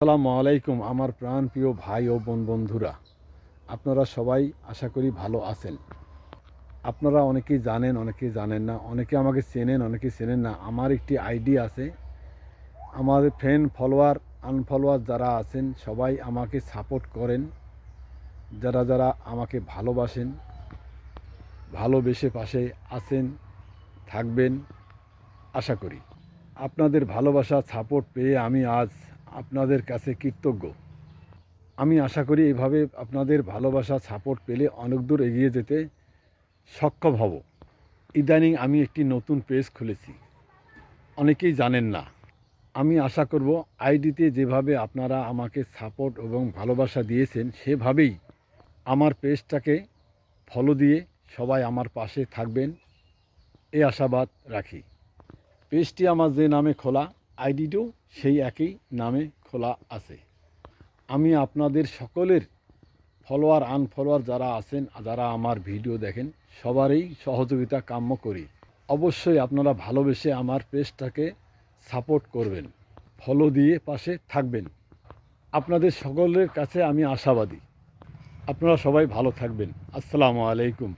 আসসালামু আলাইকুম আমার প্রাণপ্রিয় ভাই ও বন্ধুরা, আপনারা সবাই আশা করি ভালো আছেন। আপনারা অনেকেই জানেন, অনেকেই জানেন না, অনেকে আমাকে চেনেন, অনেকে চেনেন না। আমার একটি আইডি আছে। আমাদের ফ্রেন্ড, ফলোয়ার, আনফলোয়ার যারা আছেন সবাই আমাকে সাপোর্ট করেন। যারা যারা আমাকে ভালোবাসেন, ভালোবেসে পাশে আছেন, থাকবেন আশা করি। আপনাদের ভালোবাসা, সাপোর্ট পেয়ে আমি আজ আপনাদের কাছে কৃতজ্ঞ। আমি আশা করি এভাবে আপনাদের ভালোবাসা, সাপোর্ট পেলে অনেক দূর এগিয়ে যেতে সক্ষম হব। ইদানিং আমি একটি নতুন পেজ খুলেছি, অনেকেই জানেন না। আমি আশা করব আইডিতে যেভাবে আপনারা আমাকে সাপোর্ট এবং ভালোবাসা দিয়েছেন সেভাবেই আমার পেজটাকে ফলো দিয়ে সবাই আমার পাশে থাকবেন, এই আশাবাদ রাখি। পেজটি আমার যে নামে খোলা, আইডিটিও সেই একই নামে খোলা আছে। আমি আপনাদের সকলের ফলোয়ার, আনফলোয়ার যারা আছেন, যারা আমার ভিডিও দেখেন, সবারই সহযোগিতা কাম্য করি। অবশ্যই আপনারা ভালোবেসে আমার পেজটাকে সাপোর্ট করবেন, ফলো দিয়ে পাশে থাকবেন। আপনাদের সকলের কাছে আমি আশাবাদী। আপনারা সবাই ভালো থাকবেন। আসসালামু আলাইকুম।